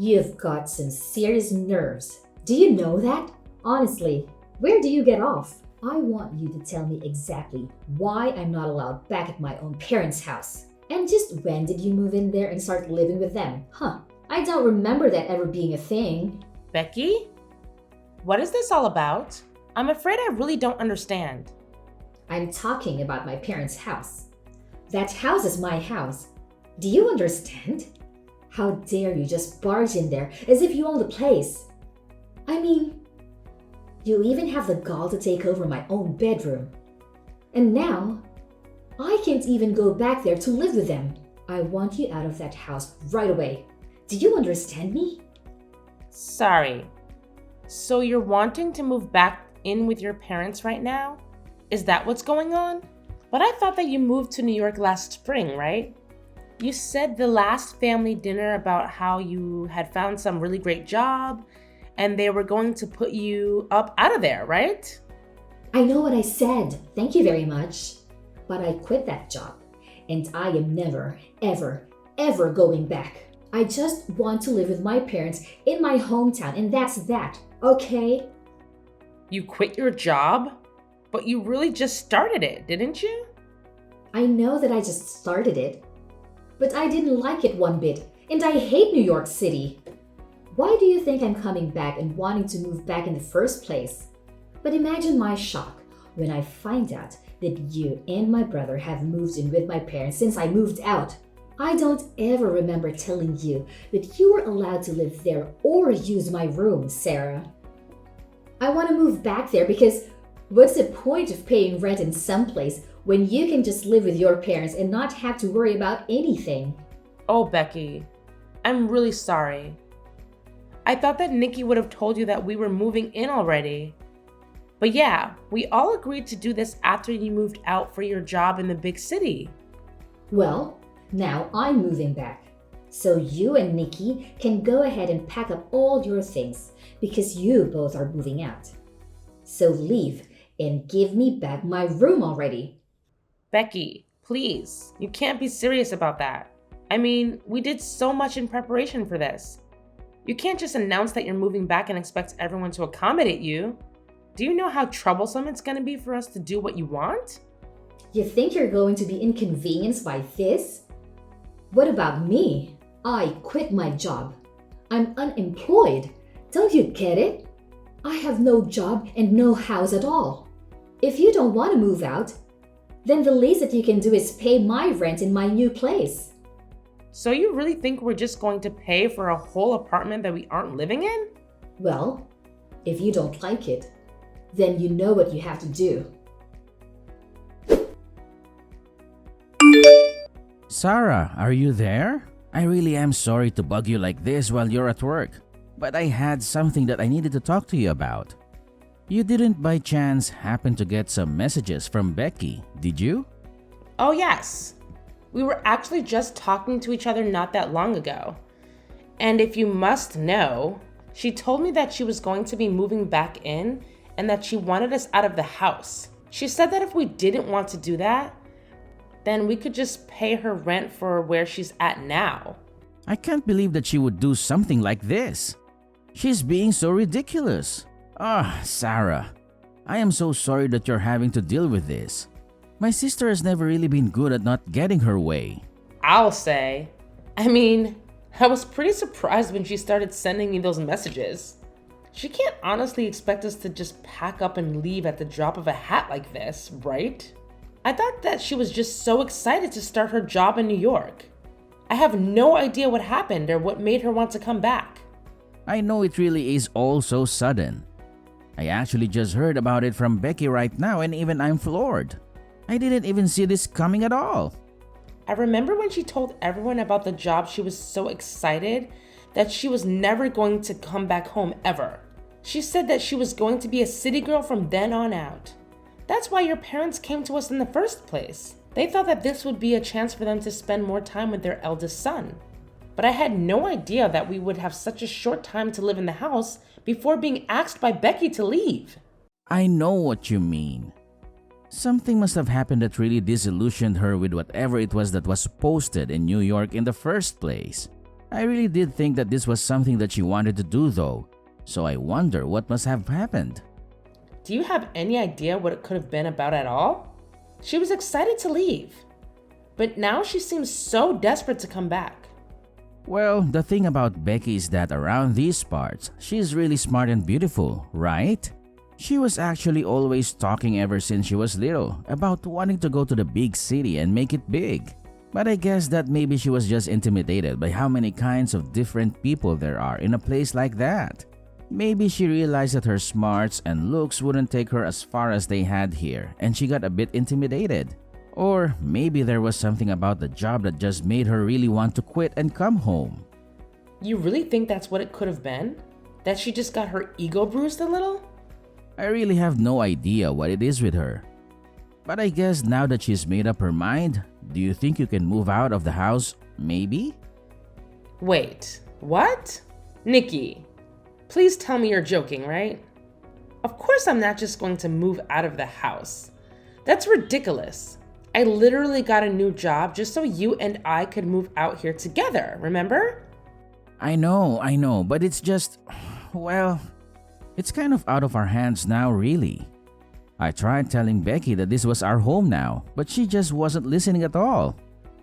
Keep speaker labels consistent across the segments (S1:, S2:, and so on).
S1: You've got some serious nerves. Do you know that? Honestly, where do you get off? I want you to tell me exactly why I'm not allowed back at my own parents' house. And just when did you move in there and start living with them? Huh, I don't remember that ever being a thing.
S2: Becky? What is this all about? I'm afraid I really don't understand.
S1: I'm talking about my parents' house. That house is my house. Do you understand? How dare you just barge in there as if you own the place? I mean, you even have the gall to take over my own bedroom. And now, I can't even go back there to live with them. I want you out of that house right away. Do you understand me?
S2: Sorry. So you're wanting to move back in with your parents right now? Is that what's going on? But I thought that you moved to New York last spring, right? You said the last family dinner about how you had found some really great job and they were going to put you up out of there, right?
S1: I know what I said. Thank you very much. But I quit that job and I am never, ever, ever going back. I just want to live with my parents in my hometown and that's that, okay?
S2: You quit your job? But you really just started it, didn't you?
S1: I know that I just started it, but I didn't like it one bit, and I hate New York City. Why do you think I'm coming back and wanting to move back in the first place? But imagine my shock when I find out that you and my brother have moved in with my parents since I moved out. I don't ever remember telling you that you were allowed to live there or use my room, Sarah. I want to move back there because what's the point of paying rent in some place when you can just live with your parents and not have to worry about anything?
S2: Oh, Becky, I'm really sorry. I thought that Nikki would have told you that we were moving in already. But yeah, we all agreed to do this after you moved out for your job in the big city.
S1: Well, now I'm moving back. So you and Nikki can go ahead and pack up all your things because you both are moving out. So leave and give me back my room already.
S2: Becky, please, you can't be serious about that. I mean, we did so much in preparation for this. You can't just announce that you're moving back and expect everyone to accommodate you. Do you know how troublesome it's going to be for us to do what you want?
S1: You think you're going to be inconvenienced by this? What about me? I quit my job. I'm unemployed. Don't you get it? I have no job and no house at all. If you don't want to move out, then the least that you can do is pay my rent in my new place.
S2: So you really think we're just going to pay for a whole apartment that we aren't living in?
S1: Well, if you don't like it, then you know what you have to do.
S3: Sarah, are you there? I really am sorry to bug you like this while you're at work, but I had something that I needed to talk to you about. You didn't by chance happen to get some messages from Becky, did you?
S2: Oh yes. We were actually just talking to each other not that long ago. And if you must know, she told me that she was going to be moving back in and that she wanted us out of the house. She said that if we didn't want to do that, then we could just pay her rent for where she's at now.
S3: I can't believe that she would do something like this. She's being so ridiculous. Sarah, I am so sorry that you're having to deal with this. My sister has never really been good at not getting her way.
S2: I'll say. I mean, I was pretty surprised when she started sending me those messages. She can't honestly expect us to just pack up and leave at the drop of a hat like this, right? I thought that she was just so excited to start her job in New York. I have no idea what happened or what made her want to come back.
S3: I know it really is all so sudden. I actually just heard about it from Becky right now and even I'm floored. I didn't even see this coming at all.
S2: I remember when she told everyone about the job, she was so excited that she was never going to come back home ever. She said that she was going to be a city girl from then on out. That's why your parents came to us in the first place. They thought that this would be a chance for them to spend more time with their eldest son. But I had no idea that we would have such a short time to live in the house before being asked by Becky to leave.
S3: I know what you mean. Something must have happened that really disillusioned her with whatever it was that was posted in New York in the first place. I really did think that this was something that she wanted to do though, so I wonder what must have happened.
S2: Do you have any idea what it could have been about at all? She was excited to leave, but now she seems so desperate to come back.
S3: Well, the thing about Becky is that around these parts, she's really smart and beautiful, right? She was actually always talking ever since she was little about wanting to go to the big city and make it big. But I guess that maybe she was just intimidated by how many kinds of different people there are in a place like that. Maybe she realized that her smarts and looks wouldn't take her as far as they had here and she got a bit intimidated. Or maybe there was something about the job that just made her really want to quit and come home.
S2: You really think that's what it could have been? That she just got her ego bruised a little?
S3: I really have no idea what it is with her. But I guess now that she's made up her mind, do you think you can move out of the house, maybe?
S2: Wait, what? Nikki, please tell me you're joking, right? Of course I'm not just going to move out of the house. That's ridiculous. I literally got a new job just so you and I could move out here together, remember?
S3: I know, but it's just, well, it's kind of out of our hands now, really. I tried telling Becky that this was our home now, but she just wasn't listening at all.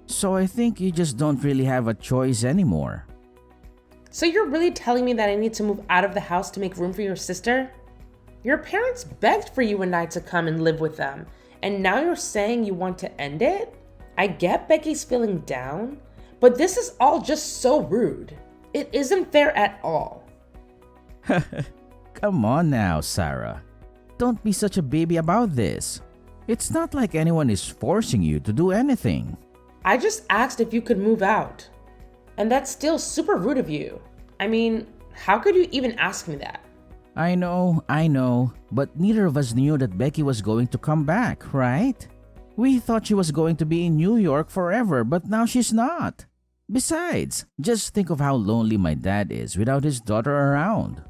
S3: So I think you just don't really have a choice anymore.
S2: So you're really telling me that I need to move out of the house to make room for your sister? Your parents begged for you and I to come and live with them, and now you're saying you want to end it? I get Becky's feeling down, but this is all just so rude. It isn't fair at all.
S3: Come on now, Sarah. Don't be such a baby about this. It's not like anyone is forcing you to do anything.
S2: I just asked if you could move out. And that's still super rude of you. I mean, how could you even ask me that?
S3: I know, but neither of us knew that Becky was going to come back, right? We thought she was going to be in New York forever, but now she's not. Besides, just think of how lonely my dad is without his daughter around.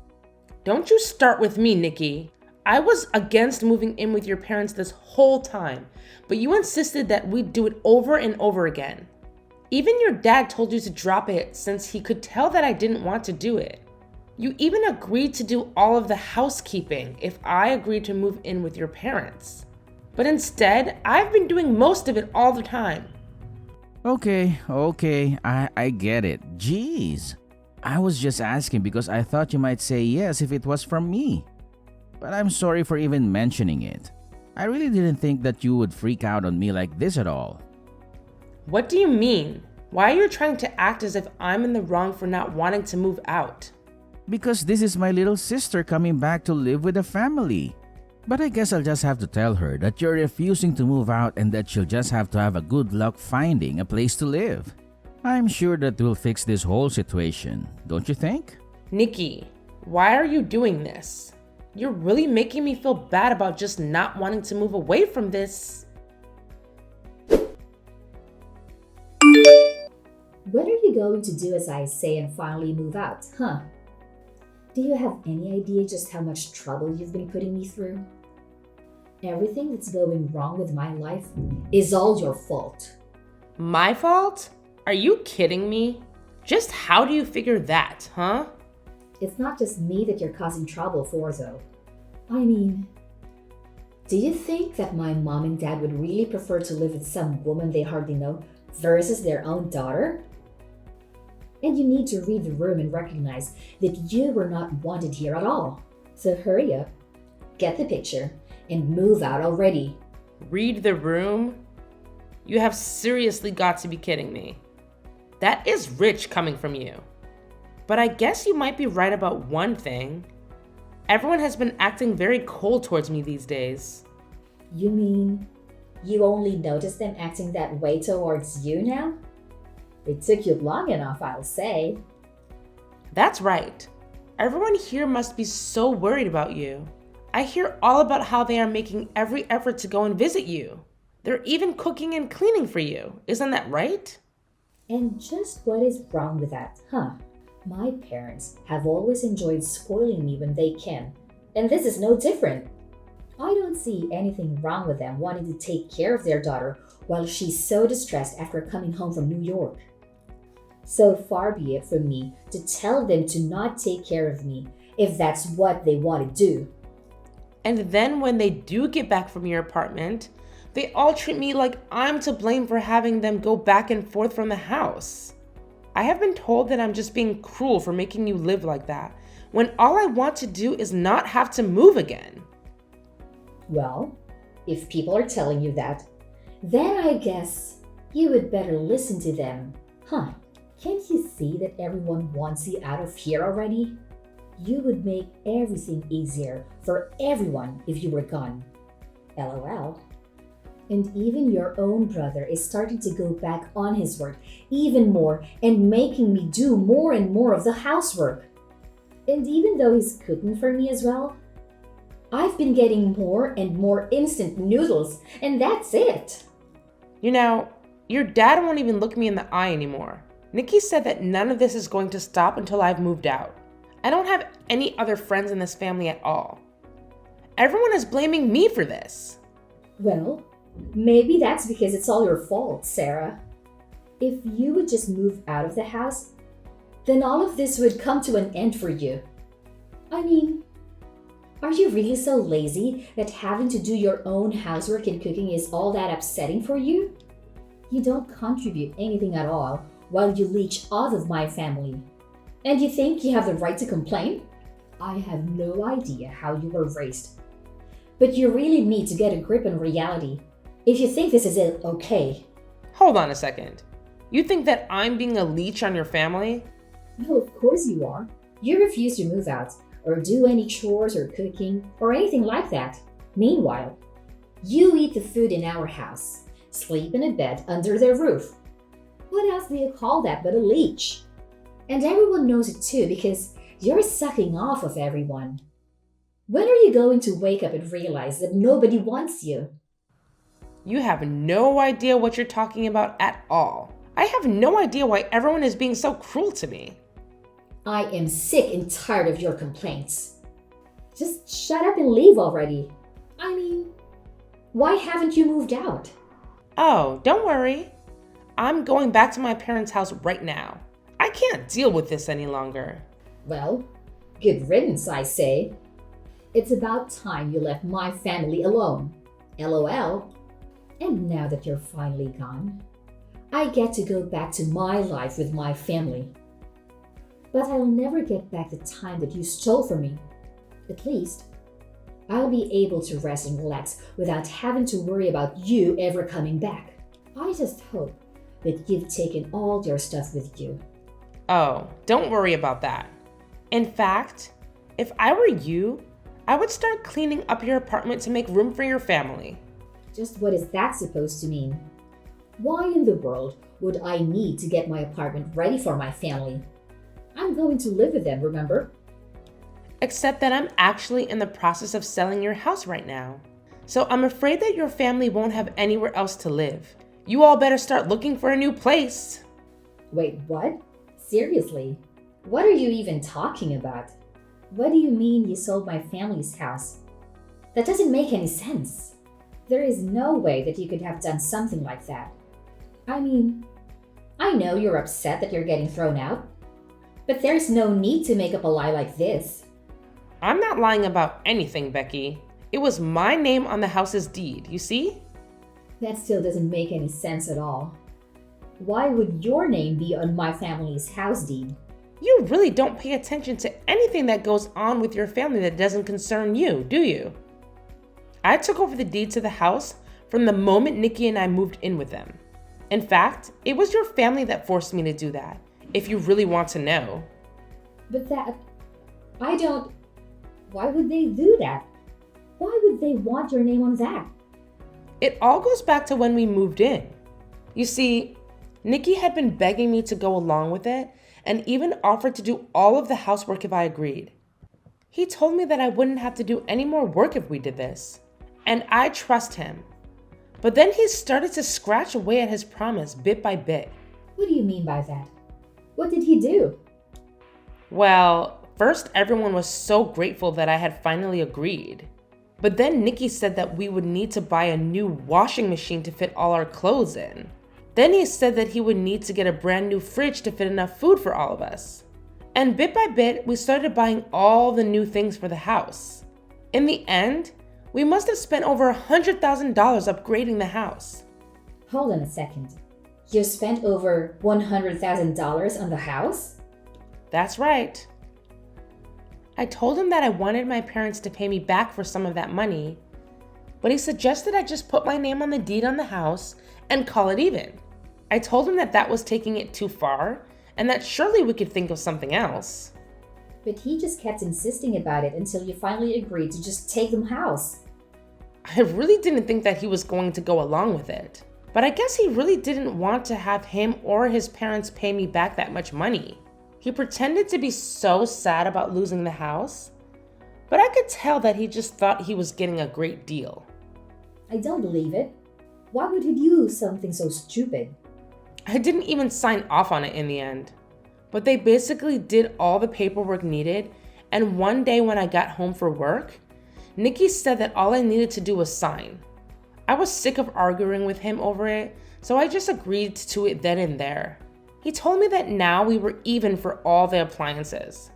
S2: Don't you start with me, Nikki. I was against moving in with your parents this whole time, but you insisted that we'd do it over and over again. Even your dad told you to drop it since he could tell that I didn't want to do it. You even agreed to do all of the housekeeping if I agreed to move in with your parents. But instead, I've been doing most of it all the time.
S3: Okay, I get it. Jeez. I was just asking because I thought you might say yes if it was from me. But I'm sorry for even mentioning it. I really didn't think that you would freak out on me like this at all.
S2: What do you mean? Why are you trying to act as if I'm in the wrong for not wanting to move out?
S3: Because this is my little sister coming back to live with the family. But I guess I'll just have to tell her that you're refusing to move out and that she'll just have to have a good luck finding a place to live. I'm sure that will fix this whole situation, don't you think?
S2: Nikki, why are you doing this? You're really making me feel bad about just not wanting to move away from this.
S1: When are you going to do as I say and finally move out, huh? Do you have any idea just how much trouble you've been putting me through? Everything that's going wrong with my life is all your fault.
S2: My fault? Are you kidding me? Just how do you figure that, huh?
S1: It's not just me that you're causing trouble for, though. I mean, do you think that my mom and dad would really prefer to live with some woman they hardly know versus their own daughter? And you need to read the room and recognize that you were not wanted here at all. So hurry up, get the picture, and move out already.
S2: Read the room? You have seriously got to be kidding me. That is rich coming from you. But I guess you might be right about one thing. Everyone has been acting very cold towards me these days.
S1: You mean you only notice them acting that way towards you now? It took you long enough, I'll say.
S2: That's right. Everyone here must be so worried about you. I hear all about how they are making every effort to go and visit you. They're even cooking and cleaning for you. Isn't that right?
S1: And just what is wrong with that, huh? My parents have always enjoyed spoiling me when they can, and this is no different. I don't see anything wrong with them wanting to take care of their daughter while she's so distressed after coming home from New York. So far be it from me to tell them to not take care of me if that's what they want to do.
S2: And then when they do get back from your apartment, they all treat me like I'm to blame for having them go back and forth from the house. I have been told that I'm just being cruel for making you live like that, when all I want to do is not have to move again.
S1: Well, if people are telling you that, then I guess you would better listen to them. Huh, can't you see that everyone wants you out of here already? You would make everything easier for everyone if you were gone. LOL. And even your own brother is starting to go back on his work even more and making me do more and more of the housework. And even though he's cooking for me as well, I've been getting more and more instant noodles, and that's it.
S2: You know, your dad won't even look me in the eye anymore. Nikki said that none of this is going to stop until I've moved out. I don't have any other friends in this family at all. Everyone is blaming me for this.
S1: Well, maybe that's because it's all your fault, Sarah. If you would just move out of the house, then all of this would come to an end for you. I mean, are you really so lazy that having to do your own housework and cooking is all that upsetting for you? You don't contribute anything at all while you leech off of my family. And you think you have the right to complain? I have no idea how you were raised. But you really need to get a grip on reality if you think this is okay.
S2: Hold on a second. You think that I'm being a leech on your family?
S1: No, of course you are. You refuse to move out or do any chores or cooking or anything like that. Meanwhile, you eat the food in our house, sleep in a bed under their roof. What else do you call that but a leech? And everyone knows it too because you're sucking off of everyone. When are you going to wake up and realize that nobody wants you?
S2: You have no idea what you're talking about at all. I have no idea why everyone is being so cruel to me.
S1: I am sick and tired of your complaints. Just shut up and leave already. I mean, why haven't you moved out?
S2: Oh, don't worry. I'm going back to my parents' house right now. I can't deal with this any longer.
S1: Well, good riddance, I say. It's about time you left my family alone. LOL. And now that you're finally gone, I get to go back to my life with my family. But I'll never get back the time that you stole from me. At least, I'll be able to rest and relax without having to worry about you ever coming back. I just hope that you've taken all your stuff with you.
S2: Oh, don't worry about that. In fact, if I were you, I would start cleaning up your apartment to make room for your family.
S1: Just what is that supposed to mean? Why in the world would I need to get my apartment ready for my family? I'm going to live with them, remember?
S2: Except that I'm actually in the process of selling your house right now. So I'm afraid that your family won't have anywhere else to live. You all better start looking for a new place.
S1: Wait, what? Seriously? What are you even talking about? What do you mean you sold my family's house? That doesn't make any sense. There is no way that you could have done something like that. I mean, I know you're upset that you're getting thrown out, but there's no need to make up a lie like this.
S2: I'm not lying about anything, Becky. It was my name on the house's deed, you see?
S1: That still doesn't make any sense at all. Why would your name be on my family's house deed?
S2: You really don't pay attention to anything that goes on with your family that doesn't concern you, do you? I took over the deed to the house from the moment Nikki and I moved in with them. In fact, it was your family that forced me to do that, if you really want to know.
S1: But why would they do that? Why would they want your name on that?
S2: It all goes back to when we moved in. You see, Nikki had been begging me to go along with it and even offered to do all of the housework if I agreed. He told me that I wouldn't have to do any more work if we did this, and I trust him. But then he started to scratch away at his promise bit by bit.
S1: What do you mean by that? What did he do?
S2: Well, first everyone was so grateful that I had finally agreed. But then Nikki said that we would need to buy a new washing machine to fit all our clothes in. Then he said that he would need to get a brand new fridge to fit enough food for all of us. And bit by bit, we started buying all the new things for the house. In the end, we must have spent over $100,000 upgrading the house.
S1: Hold on a second. You spent over $100,000 on the house?
S2: That's right. I told him that I wanted my parents to pay me back for some of that money, but he suggested I just put my name on the deed on the house and call it even. I told him that that was taking it too far and that surely we could think of something else.
S1: But he just kept insisting about it until you finally agreed to just take the house.
S2: I really didn't think that he was going to go along with it. But I guess he really didn't want to have him or his parents pay me back that much money. He pretended to be so sad about losing the house, but I could tell that he just thought he was getting a great deal.
S1: I don't believe it. Why would he do something so stupid?
S2: I didn't even sign off on it in the end. But they basically did all the paperwork needed, and one day when I got home for work, Nikki said that all I needed to do was sign. I was sick of arguing with him over it, so I just agreed to it then and there. He told me that now we were even for all the appliances.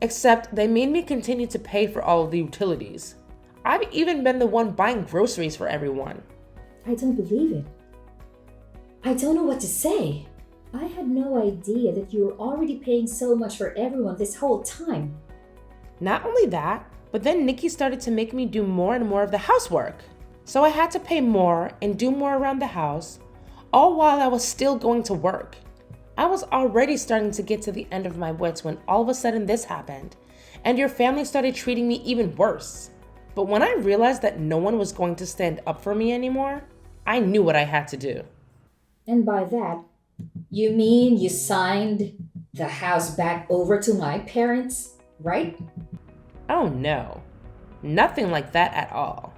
S2: Except they made me continue to pay for all of the utilities. I've even been the one buying groceries for everyone.
S1: I don't believe it. I don't know what to say. I had no idea that you were already paying so much for everyone this whole time.
S2: Not only that, but then Nikki started to make me do more and more of the housework. So I had to pay more and do more around the house, all while I was still going to work. I was already starting to get to the end of my wits when all of a sudden this happened, and your family started treating me even worse. But when I realized that no one was going to stand up for me anymore, I knew what I had to do.
S1: And by that, you mean you signed the house back over to my parents, right?
S2: Oh no, nothing like that at all.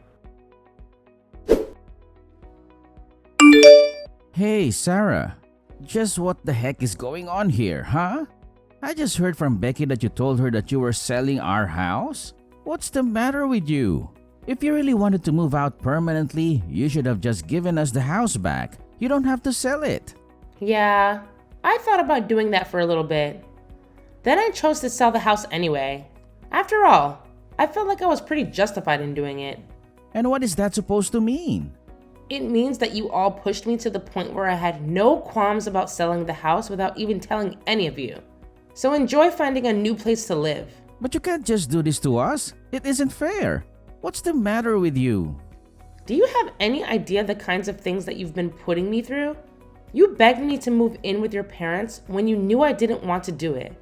S3: Hey, Sarah. Just what the heck is going on here, huh? I just heard from Becky that you told her that you were selling our house. What's the matter with you? If you really wanted to move out permanently, you should have just given us the house back. You don't have to sell it.
S2: Yeah, I thought about doing that for a little bit. Then I chose to sell the house anyway. After all, I felt like I was pretty justified in doing it.
S3: And what is that supposed to mean?
S2: It means that you all pushed me to the point where I had no qualms about selling the house without even telling any of you. So enjoy finding a new place to live.
S3: But you can't just do this to us. It isn't fair. What's the matter with you?
S2: Do you have any idea the kinds of things that you've been putting me through? You begged me to move in with your parents when you knew I didn't want to do it.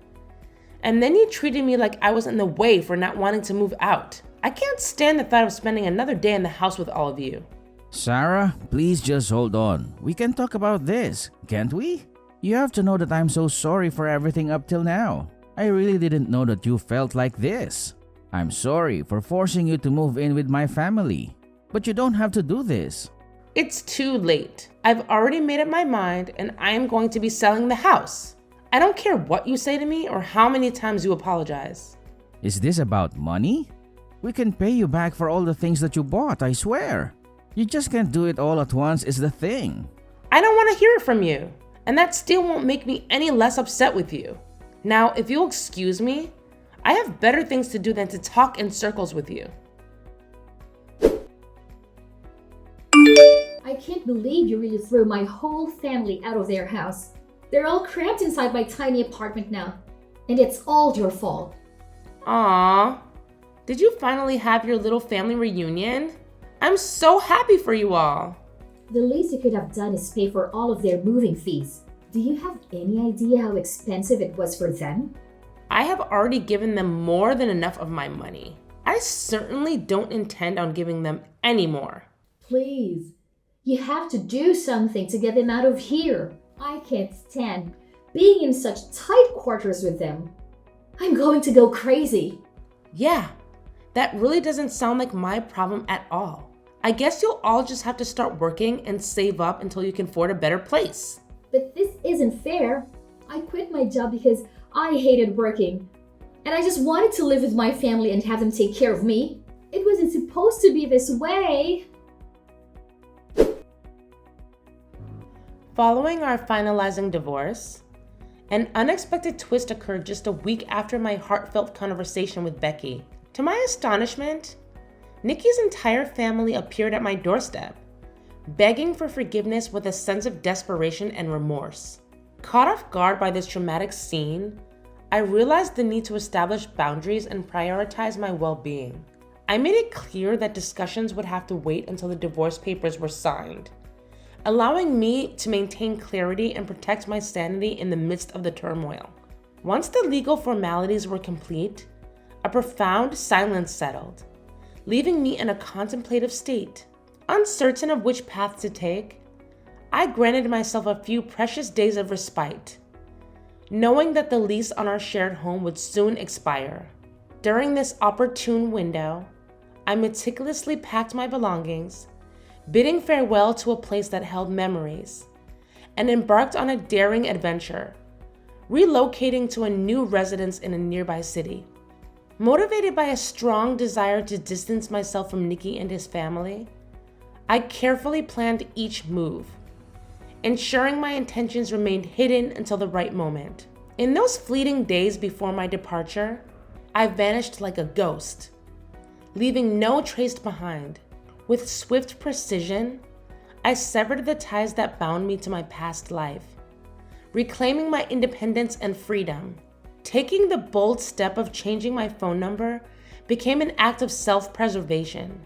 S2: And then you treated me like I was in the way for not wanting to move out. I can't stand the thought of spending another day in the house with all of you.
S3: Sarah, please just hold on. We can talk about this, can't we? You have to know that I'm so sorry for everything up till now. I really didn't know that you felt like this. I'm sorry for forcing you to move in with my family. But you don't have to do this.
S2: It's too late. I've already made up my mind and I am going to be selling the house. I don't care what you say to me or how many times you apologize.
S3: Is this about money? We can pay you back for all the things that you bought, I swear. You just can't do it all at once is the thing.
S2: I don't want to hear it from you, and that still won't make me any less upset with you. Now, if you'll excuse me, I have better things to do than to talk in circles with you.
S1: I can't believe you really threw my whole family out of their house. They're all cramped inside my tiny apartment now, and it's all your fault.
S2: Aww, did you finally have your little family reunion? I'm so happy for you all.
S1: The least you could have done is pay for all of their moving fees. Do you have any idea how expensive it was for them?
S2: I have already given them more than enough of my money. I certainly don't intend on giving them any more.
S1: Please, you have to do something to get them out of here. I can't stand being in such tight quarters with them. I'm going to go crazy.
S2: Yeah, that really doesn't sound like my problem at all. I guess you'll all just have to start working and save up until you can afford a better place.
S1: But this isn't fair. I quit my job because I hated working. And I just wanted to live with my family and have them take care of me. It wasn't supposed to be this way.
S2: Following our finalizing divorce, an unexpected twist occurred just a week after my heartfelt conversation with Becky. To my astonishment, Nikki's entire family appeared at my doorstep, begging for forgiveness with a sense of desperation and remorse. Caught off guard by this traumatic scene, I realized the need to establish boundaries and prioritize my well-being. I made it clear that discussions would have to wait until the divorce papers were signed, allowing me to maintain clarity and protect my sanity in the midst of the turmoil. Once the legal formalities were complete, a profound silence settled, leaving me in a contemplative state. Uncertain of which path to take, I granted myself a few precious days of respite, knowing that the lease on our shared home would soon expire. During this opportune window, I meticulously packed my belongings, bidding farewell to a place that held memories, and embarked on a daring adventure, relocating to a new residence in a nearby city. Motivated by a strong desire to distance myself from Nikki and his family, I carefully planned each move, ensuring my intentions remained hidden until the right moment. In those fleeting days before my departure, I vanished like a ghost, leaving no trace behind. With swift precision, I severed the ties that bound me to my past life, reclaiming my independence and freedom. Taking the bold step of changing my phone number became an act of self-preservation,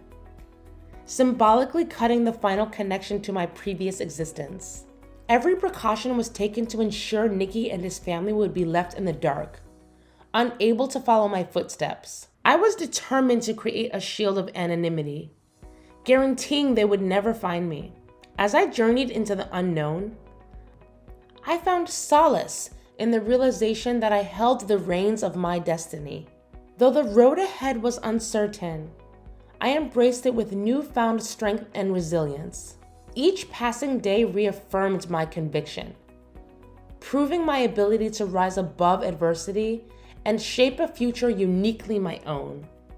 S2: symbolically cutting the final connection to my previous existence. Every precaution was taken to ensure Nikki and his family would be left in the dark, unable to follow my footsteps. I was determined to create a shield of anonymity, guaranteeing they would never find me. As I journeyed into the unknown, I found solace in the realization that I held the reins of my destiny. Though the road ahead was uncertain, I embraced it with newfound strength and resilience. Each passing day reaffirmed my conviction, proving my ability to rise above adversity and shape a future uniquely my own.